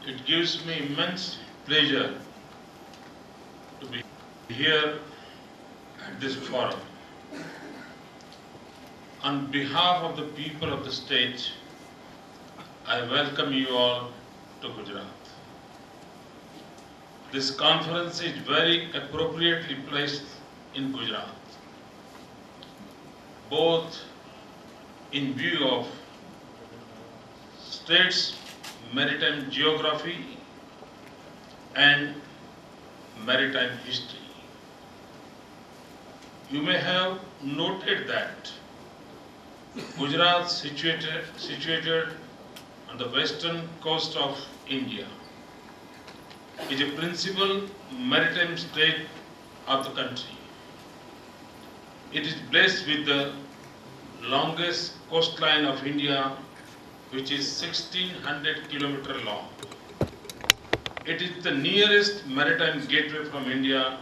It gives me immense pleasure to be here at this forum. On behalf of the people of the state, I welcome you all to Gujarat. This conference is very appropriately placed in Gujarat, both in view of state's maritime geography and maritime history. You may have noted that Gujarat, situated on the western coast of India, is a principal maritime state of the country. It is blessed with the longest coastline of India, which is 1600 km long. It is the nearest maritime gateway from India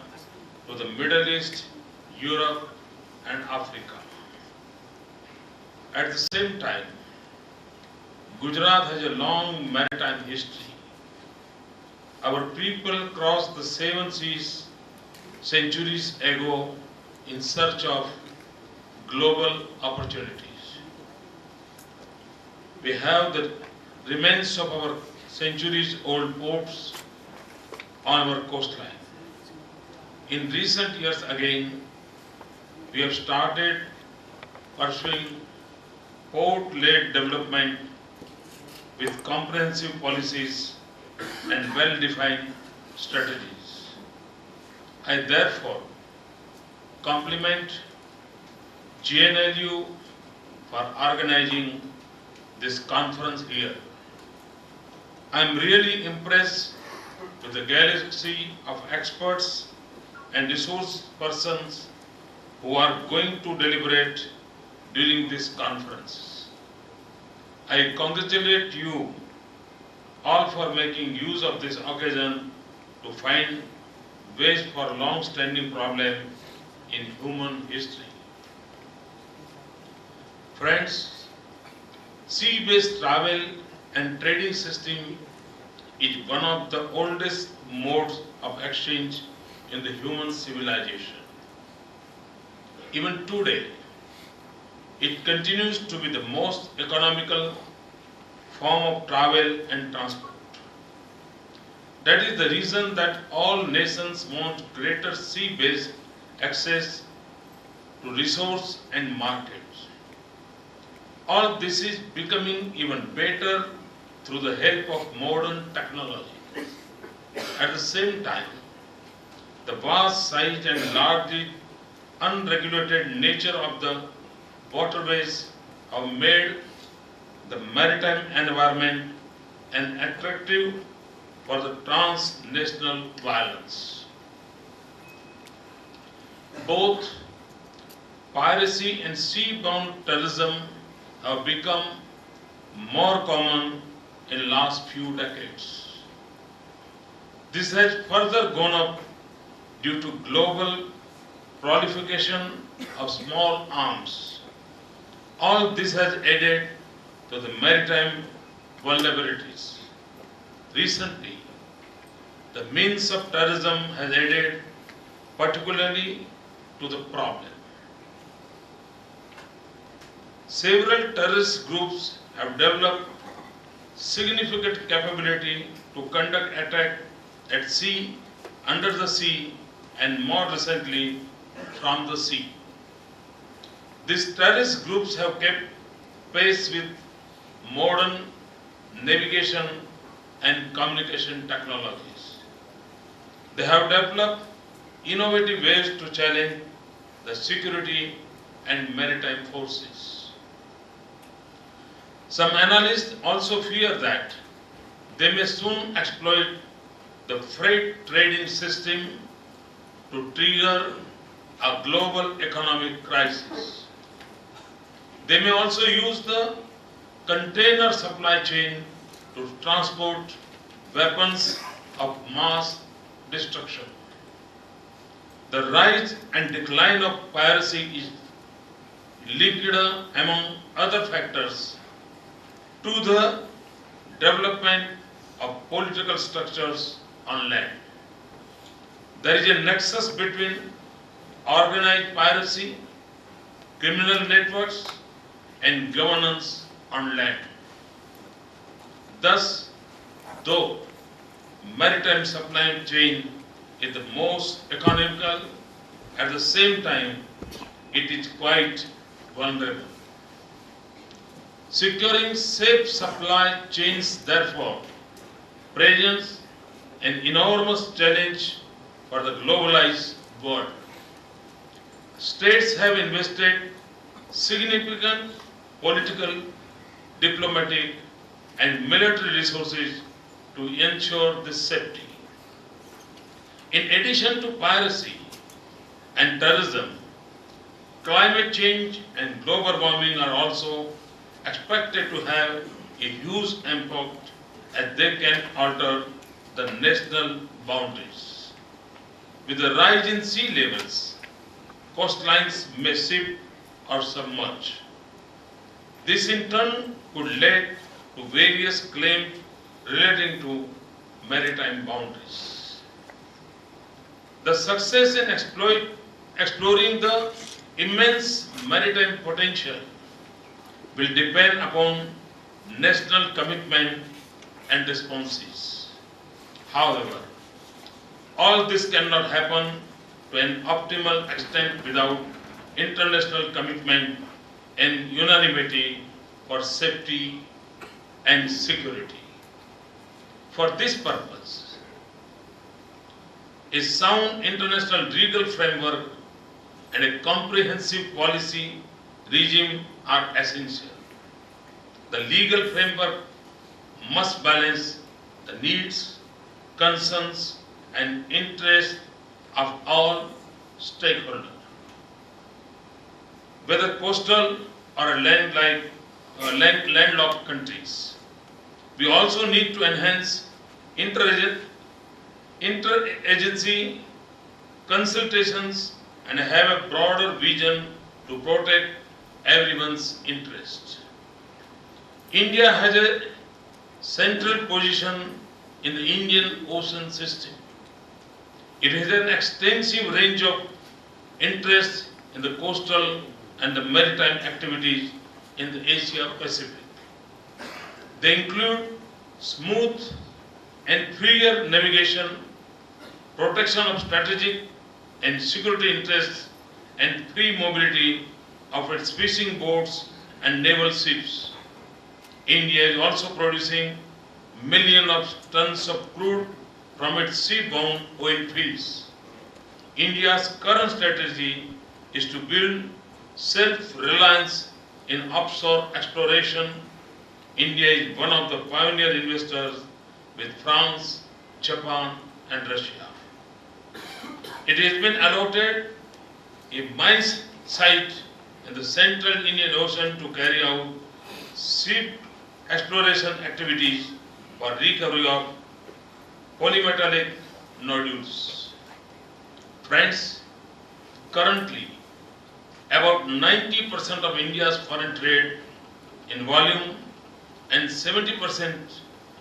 to the Middle East, Europe and Africa. At the same time, Gujarat has a long maritime history. Our people crossed the 7 seas centuries ago in search of global opportunities. We have the remains of our centuries-old ports on our coastline. In recent years again, we have started pursuing port-led development with comprehensive policies and well-defined strategies. I therefore compliment GNLU for organizing this conference here. I am really impressed with the galaxy of experts and resource persons who are going to deliberate during this conference. I congratulate you all for making use of this occasion to find ways for long-standing problem in human history. Friends, sea-based travel and trading system is one of the oldest modes of exchange in the human civilization. Even today, it continues to be the most economical form of travel and transport. That is the reason that all nations want greater sea-based access to resource and markets. All this is becoming even better through the help of modern technology. At the same time, the vast size and largely unregulated nature of the waterways have made the maritime environment an attractive for the transnational violence. Both piracy and sea-bound terrorism have become more common in last few decades. This has further gone up due to global proliferation of small arms. All this has added to the maritime vulnerabilities. Recently, the means of terrorism has added particularly to the problem. Several terrorist groups have developed significant capability to conduct attacks at sea, under the sea, and more recently from the sea. These terrorist groups have kept pace with modern navigation and communication technologies. They have developed innovative ways to challenge the security and maritime forces. Some analysts also fear that they may soon exploit the freight trading system to trigger a global economic crisis. They may also use the container supply chain to transport weapons of mass destruction. The rise and decline of piracy is linked, among other factors, to the development of political structures on land. There is a nexus between organized piracy, criminal networks, and governance on land. Thus, though maritime supply chain is the most economical, at the same time it is quite vulnerable. Securing safe supply chains, therefore, presents an enormous challenge for the globalized world. States have invested significant political, diplomatic, and military resources to ensure this safety. In addition to piracy and terrorism, climate change and global warming are also expected to have a huge impact as they can alter the national boundaries. With the rise in sea levels, coastlines may shift or submerge. This in turn could lead to various claims relating to maritime boundaries. The success in exploring the immense maritime potential will depend upon national commitment and responses. However, all this cannot happen to an optimal extent without international commitment and unanimity for safety and security. For this purpose, a sound international legal framework and a comprehensive policy regime are essential. The legal framework must balance the needs, concerns, and interests of all stakeholders, whether coastal or landlocked countries. We also need to enhance interagency consultations and have a broader vision to protect everyone's interest. India has a central position in the Indian Ocean system. It has an extensive range of interests in the coastal and the maritime activities in the Asia Pacific. They include smooth and freer navigation, protection of strategic and security interests, and free mobility of its fishing boats and naval ships. India is also producing millions of tons of crude from its seaborne oil fields. India's current strategy is to build self-reliance in offshore exploration. India is one of the pioneer investors with France, Japan, and Russia. It has been allotted a mine site in the central Indian Ocean to carry out ship exploration activities for recovery of polymetallic nodules. Friends, currently about 90% of India's foreign trade in volume and 70%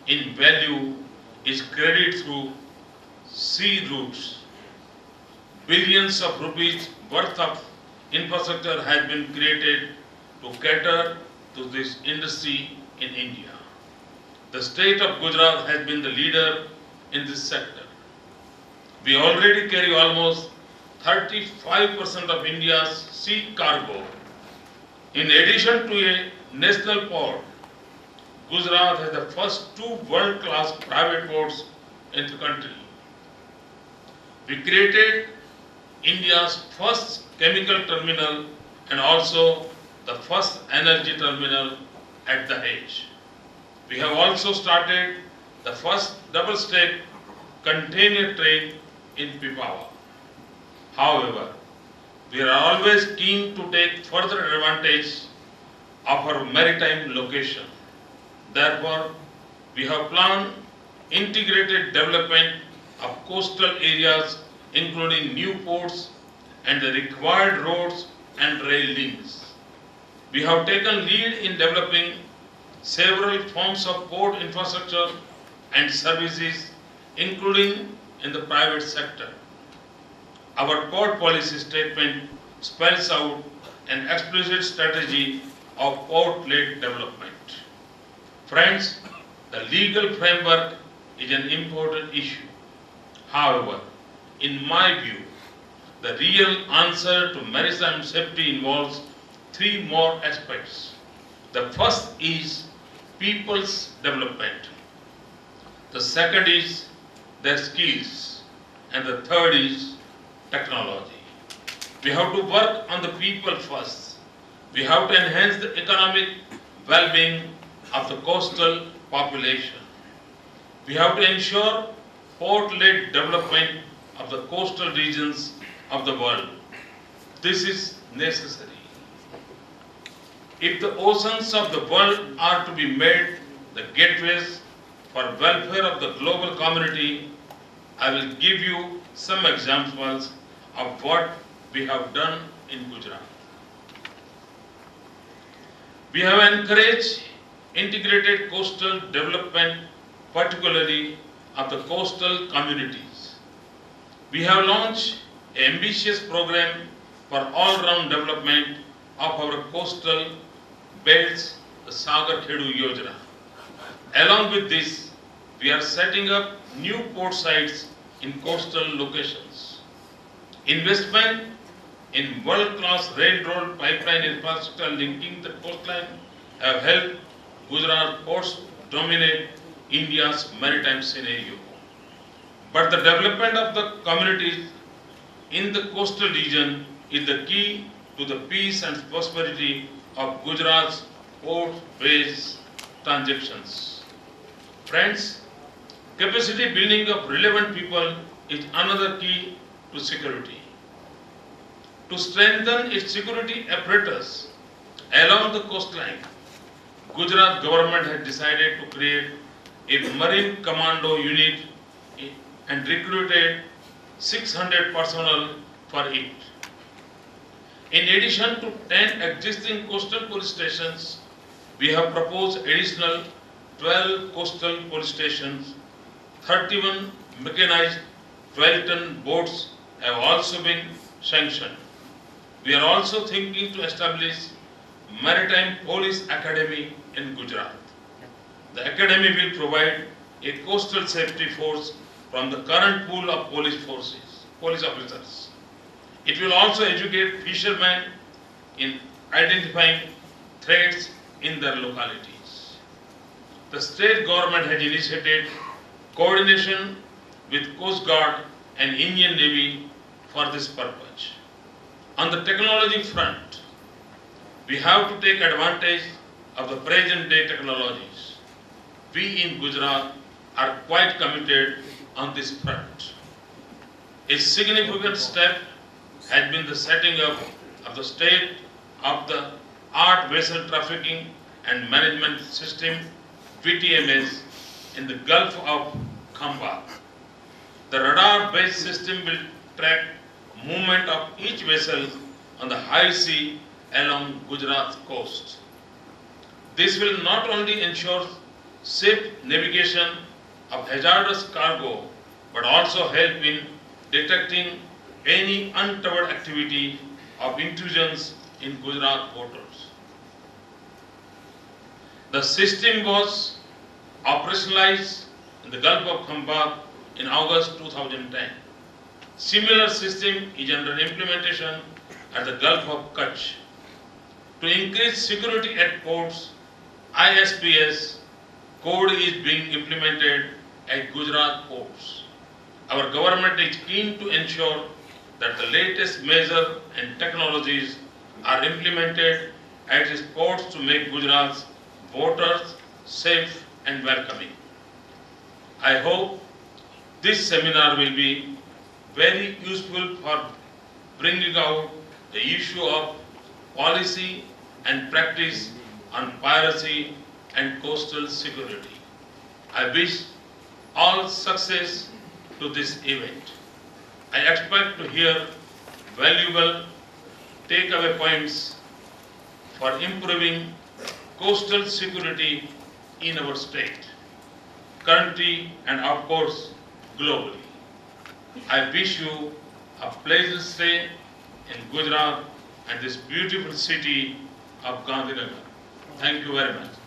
in value is carried through sea routes. Billions of rupees worth of infrastructure has been created to cater to this industry in India. The state of Gujarat has been the leader in this sector. We already carry almost 35% of India's sea cargo. In addition to a national port, Gujarat has the first two world-class private ports in the country. We created India's first chemical terminal and also the first energy terminal at the Dahej. We have also started the first double-stack container train in Pipavav. However, we are always keen to take further advantage of our maritime location. Therefore, we have planned integrated development of coastal areas, including new ports and the required roads and rail links. We have taken lead in developing several forms of port infrastructure and services, including in the private sector. Our port policy statement spells out an explicit strategy of port-led development. Friends, the legal framework is an important issue. However, in my view, the real answer to maritime safety involves three more aspects. The first is people's development. The second is their skills. And the third is technology. We have to work on the people first. We have to enhance the economic well-being of the coastal population. We have to ensure port-led development of the coastal regions of the world. This is necessary. If the oceans of the world are to be made the gateways for welfare of the global community, I will give you some examples of what we have done in Gujarat. We have encouraged integrated coastal development, particularly of the coastal communities. We have launched an ambitious program for all-round development of our coastal belts, the Sagar Khedu Yojana. Along with this, we are setting up new port sites in coastal locations. Investment in world-class railroad pipeline infrastructure linking the coastline have helped Gujarat ports dominate India's maritime scenario. But the development of the communities in the coastal region is the key to the peace and prosperity of Gujarat's port-based transactions. Friends, capacity building of relevant people is another key to security. To strengthen its security apparatus along the coastline, Gujarat government has decided to create a marine commando unit and recruited 600 personnel for it. In addition to 10 existing coastal police stations, we have proposed additional 12 coastal police stations. 31 mechanized 12-ton boats have also been sanctioned. We are also thinking to establish Maritime Police Academy in Gujarat. The academy will provide a coastal safety force from the current pool of police officers. It will also educate fishermen in identifying threats in their localities. The state government has initiated coordination with Coast Guard and Indian Navy for this purpose. On the technology front, we have to take advantage of the present day technologies. We in Gujarat are quite committed on this front. A significant step has been the setting up of the state-of-the-art vessel trafficking and management system, VTMS, in the Gulf of Khambhat. The radar-based system will track movement of each vessel on the high sea along Gujarat's coast. This will not only ensure safe navigation of hazardous cargo, but also help in detecting any untoward activity of intrusions in Gujarat waters. The system was operationalized in the Gulf of Khambhat in August 2010. Similar system is under implementation at the Gulf of Kutch. To increase security at ports, ISPS code is being implemented at Gujarat ports. Our government is keen to ensure that the latest measures and technologies are implemented at its ports to make Gujarat's waters safe and welcoming. I hope this seminar will be very useful for bringing out the issue of policy and practice on piracy and coastal security. I wish all success to this event. I expect to hear valuable takeaway points for improving coastal security in our state. country and of course globally. I wish you a pleasant stay in Gujarat and this beautiful city of Gandhinagar. Thank you very much.